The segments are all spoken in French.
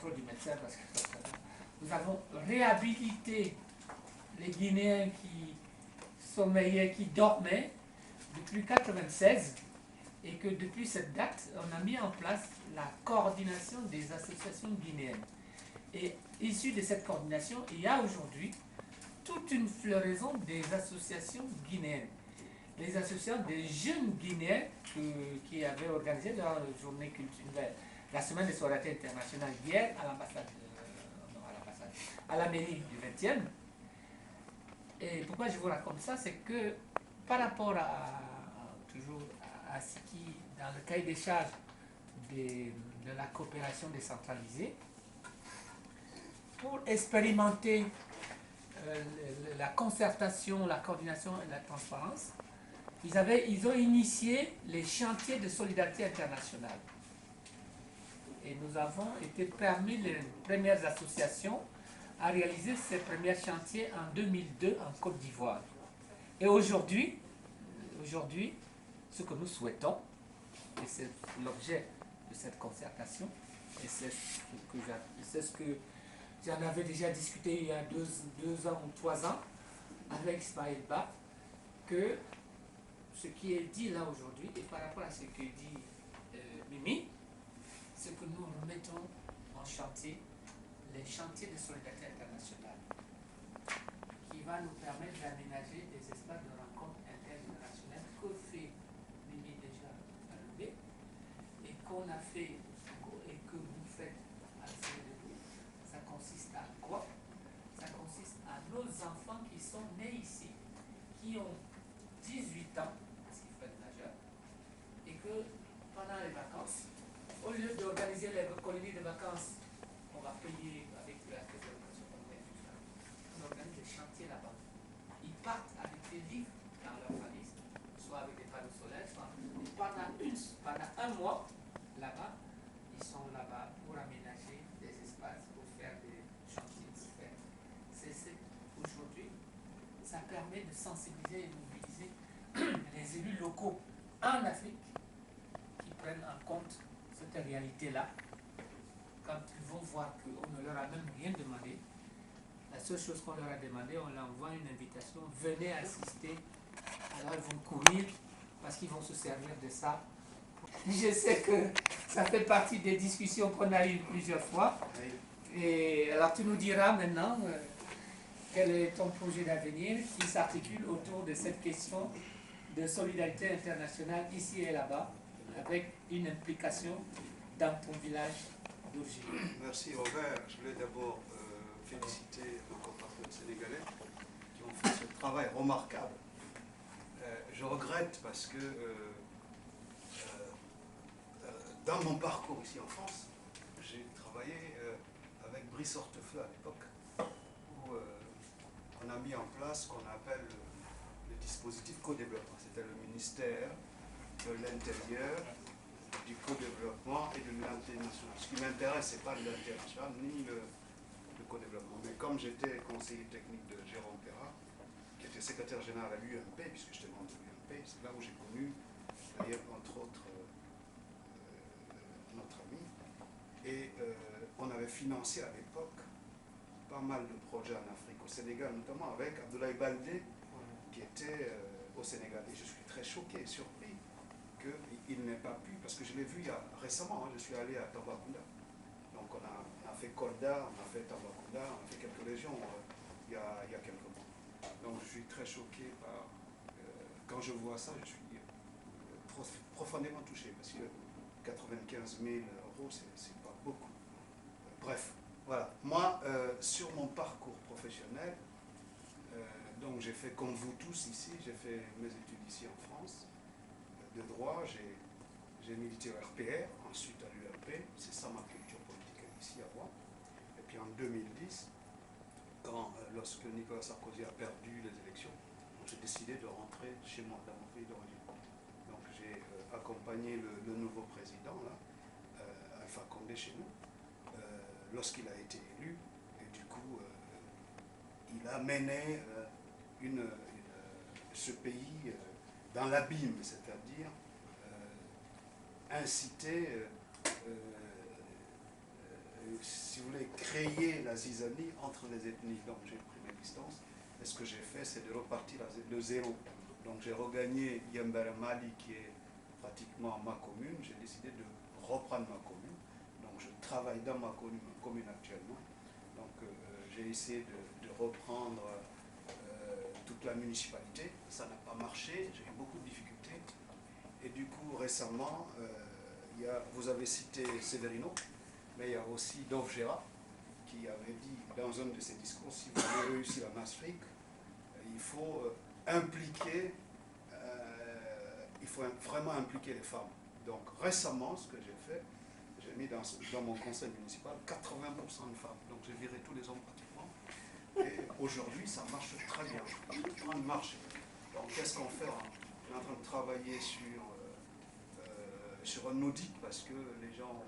contrôle du médecin parce que nous avons réhabilité les Guinéens qui sommeillaient, qui dormaient depuis 1996 et que depuis cette date, on a mis en place la coordination des associations guinéennes. Et issu de cette coordination, il y a aujourd'hui toute une floraison des associations guinéennes. Les associations des jeunes Guinéens qui avaient organisé la journée culturelle, la semaine de solidarité internationale hier à l'ambassade, à la mairie du 20e. Et pourquoi je vous raconte ça, c'est que par rapport toujours à ce qui, dans le cahier des charges de la coopération décentralisée, pour expérimenter la concertation, la coordination et la transparence, ils ont initié les chantiers de solidarité internationale. Et nous avons été parmi les premières associations à réaliser ces premiers chantiers en 2002 en Côte d'Ivoire. Et aujourd'hui, ce que nous souhaitons, et c'est l'objet de cette concertation, et c'est ce que j'en avais déjà discuté il y a deux ans ou 3 ans avec Ismaël Ba, que ce qui est dit là aujourd'hui, et par rapport à ce que dit Mimi, c'est que nous remettons en chantier les chantiers de solidarité internationale qui va nous permettre d'aménager des espaces de rencontre intergénérationnelle que fait Mimi déjà à Loubé et qu'on a fait et que vous faites à Sénégal. Ça consiste à quoi? Ça consiste à nos enfants qui sont nés ici, qui ont 18 ans, parce qu'il faut être majeur, et que pendant les vacances, au lieu d'organiser les colonies de vacances, on va payer avec la caisse d'allocation familiale, on organise des chantiers là-bas. Ils partent avec des livres dans leur valise, soit avec des panneaux solaires, soit pendant un mois, là-bas, ils sont là-bas pour aménager des espaces, pour faire des chantiers différents. Aujourd'hui, ça permet de sensibiliser et mobiliser les élus locaux en Afrique qui prennent en compte cette réalité-là. Quand ils vont voir qu'on ne leur a même rien demandé, la seule chose qu'on leur a demandé, on leur envoie une invitation, venez assister. Alors ils vont courir parce qu'ils vont se servir de ça. Je sais que ça fait partie des discussions qu'on a eues plusieurs fois. Et alors tu nous diras maintenant quel est ton projet d'avenir qui s'articule autour de cette question de solidarité internationale ici et là-bas, avec une implication dans ton village d'origine. Merci Robert. Je voulais d'abord féliciter nos compatriotes sénégalais qui ont fait ce travail remarquable. Je regrette parce que dans mon parcours ici en France, j'ai travaillé avec Brice Hortefeux à l'époque, où on a mis en place ce qu'on appelle le dispositif co-développement. C'était le ministère de l'Intérieur, du co-développement et de l'international. Ce qui m'intéresse, ce n'est pas l'international ni le co-développement. Mais comme j'étais conseiller technique de Jérôme Perra, qui était secrétaire général à l'UMP, puisque j'étais membre de l'UMP, c'est là où j'ai connu, d'ailleurs, entre autres, notre ami. Et on avait financé à l'époque pas mal de projets en Afrique, au Sénégal, notamment avec Abdoulaye Baldé, qui était au Sénégal. Et je suis très choqué et surpris qu'il n'ait pas pu, parce que je l'ai vu récemment, je suis allé à Tambacounda. Donc on a fait Kolda, on a fait Tambacounda, on a fait quelques régions il y a quelques mois. Donc je suis très choqué par... quand je vois ça, je suis profondément touché, parce que 95 000 euros, c'est pas beaucoup. Bref, voilà. Moi, sur mon parcours professionnel, donc j'ai fait comme vous tous ici, j'ai fait mes études ici en France, de droit, j'ai milité au RPR, ensuite à l'UMP, c'est ça ma culture politique ici à Rouen. Et puis en 2010, lorsque Nicolas Sarkozy a perdu les élections, j'ai décidé de rentrer chez moi, dans mon pays d'origine. Donc j'ai accompagné le nouveau président, là, Alpha Condé chez nous, lorsqu'il a été élu, et du coup, il a mené ce pays dans l'abîme, c'est-à-dire inciter, si créer la zizanie entre les ethnies. Donc j'ai pris mes distances. Et ce que j'ai fait, c'est de repartir de zéro. Donc j'ai regagné Yembere Mali, qui est pratiquement ma commune. J'ai décidé de reprendre ma commune. Donc je travaille dans ma commune actuellement. Donc j'ai essayé de reprendre toute la municipalité. Ça n'a pas marché, j'ai eu beaucoup de difficultés. Et du coup, récemment, vous avez cité Severino, mais il y a aussi Dovgera, qui avait dit dans un de ses discours, si vous voulez réussir en Afrique, il faut vraiment impliquer les femmes. Donc récemment, ce que j'ai fait, j'ai mis dans mon conseil municipal 80% de femmes. Donc j'ai viré tous les hommes pratiquement. Et aujourd'hui, ça marche très bien. Ça est en train de marcher. Donc qu'est-ce qu'on fait? On est en train de travailler sur un audit parce que les gens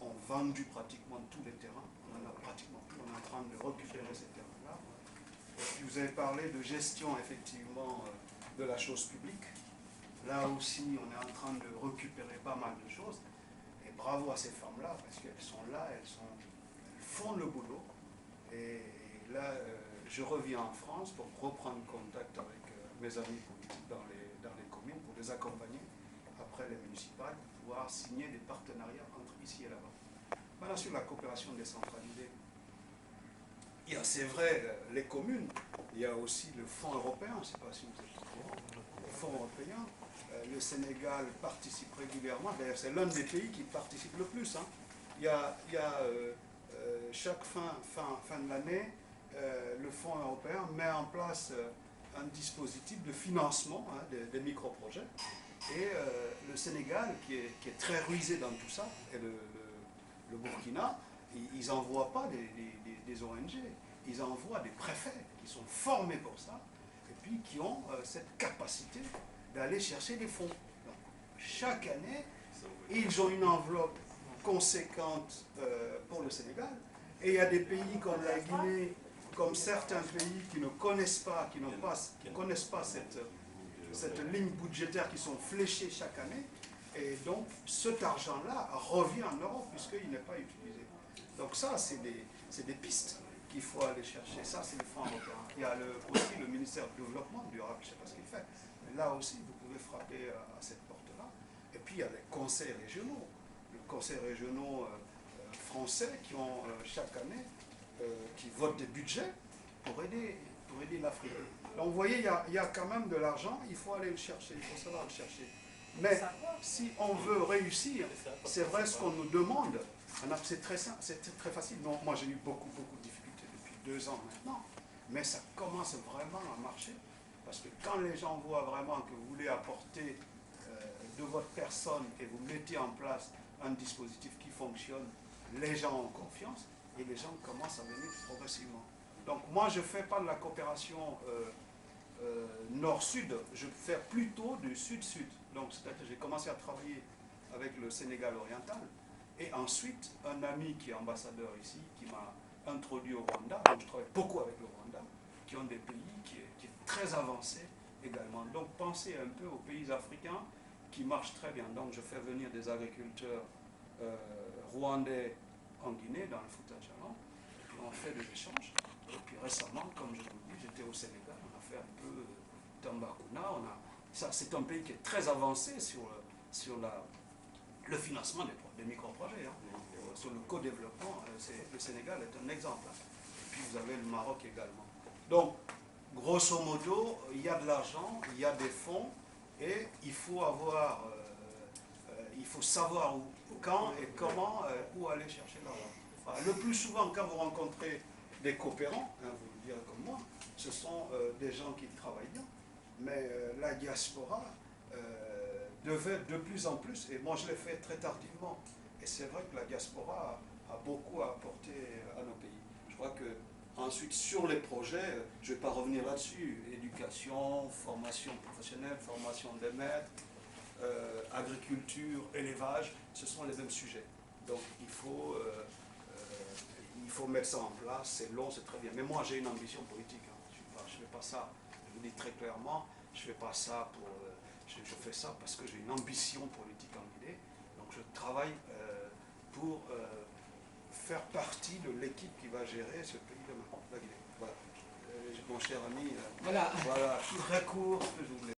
ont vendu pratiquement tous les terrains. On en a pratiquement plus. On est en train de récupérer ces terrains-là. Et puis vous avez parlé de gestion effectivement de la chose publique. Là aussi, on est en train de récupérer pas mal de choses. Et bravo à ces femmes-là, parce qu'elles sont là, elles font le boulot. Et là, je reviens en France pour reprendre contact avec mes amis politiques dans les communes, pour les accompagner après les municipales, pour pouvoir signer des partenariats entre ici et là-bas. Maintenant, sur la coopération décentralisée, il y a, c'est vrai, les communes, il y a aussi le fonds européen, je ne sais pas si vous êtes au courant, le fonds européen. Le Sénégal participe régulièrement, d'ailleurs c'est l'un des pays qui participe le plus. Hein. Il y a chaque fin de l'année, le Fonds européen met en place un dispositif de financement des micro-projets. Et le Sénégal, qui est très rusé dans tout ça, et le Burkina, ils n'envoient pas des ONG, ils envoient des préfets qui sont formés pour ça, et puis qui ont cette capacité d'aller chercher des fonds. Donc, chaque année, ils ont une enveloppe conséquente pour le Sénégal, et il y a des pays comme la Guinée, comme certains pays qui ne connaissent pas, qui ne connaissent pas cette ligne budgétaire qui sont fléchées chaque année, et donc cet argent-là revient en Europe puisqu'il n'est pas utilisé. Donc ça, c'est des pistes qu'il faut aller chercher. Ça, c'est le fonds européen. Il y a aussi le ministère du Développement durable, je ne sais pas ce qu'il fait. Mais là aussi, vous pouvez frapper à cette porte-là. Et puis, il y a les conseils régionaux. Les conseils régionaux français qui ont chaque année, qui votent des budgets pour aider l'Afrique. Donc, vous voyez, il y a quand même de l'argent, il faut aller le chercher, il faut savoir le chercher. Mais si on veut réussir, c'est vrai ce qu'on nous demande. C'est très simple, c'est très facile. Non, moi, j'ai eu beaucoup de difficultés depuis 2 ans maintenant, mais ça commence vraiment à marcher. Parce que quand les gens voient vraiment que vous voulez apporter de votre personne et vous mettez en place un dispositif qui fonctionne, les gens ont confiance et les gens commencent à venir progressivement. Donc moi, je ne fais pas de la coopération nord-sud, je fais plutôt du sud-sud. Donc c'est-à-dire que j'ai commencé à travailler avec le Sénégal oriental et ensuite un ami qui est ambassadeur ici, qui m'a introduit au Rwanda, donc je travaille beaucoup avec le Rwanda, qui ont des pays qui est très avancés également. Donc pensez un peu aux pays africains qui marchent très bien. Donc je fais venir des agriculteurs rwandais en Guinée, dans le Fouta Djallon, et puis on fait des échanges. Et puis récemment, comme je vous le dis, j'étais au Sénégal, on a fait un peu Tambacounda, c'est un pays qui est très avancé sur le financement des micro-projets, sur le co-développement. Le Sénégal est un exemple. Et puis vous avez le Maroc également. Donc, grosso modo, il y a de l'argent, il y a des fonds, et il faut savoir quand et comment, où aller chercher l'argent. Enfin, le plus souvent, quand vous rencontrez des coopérants, vous le direz comme moi, ce sont des gens qui travaillent bien, mais la diaspora devait de plus en plus, et moi je l'ai fait très tardivement, et c'est vrai que la diaspora a beaucoup à apporter à nos pays. Je crois que ensuite, sur les projets, je ne vais pas revenir là-dessus, éducation, formation professionnelle, formation des maîtres, agriculture, élevage, ce sont les mêmes sujets. Donc il faut mettre ça en place, c'est long, c'est très bien. Mais moi j'ai une ambition politique, je ne fais pas ça, je vous dis très clairement, je ne fais pas ça pour... je fais ça parce que j'ai une ambition politique en idée, donc je travaille pour faire partie de l'équipe qui va gérer ce pays demain, la Guinée. Voilà. Mon cher ami, Voilà. voilà, très court ce que je voulais.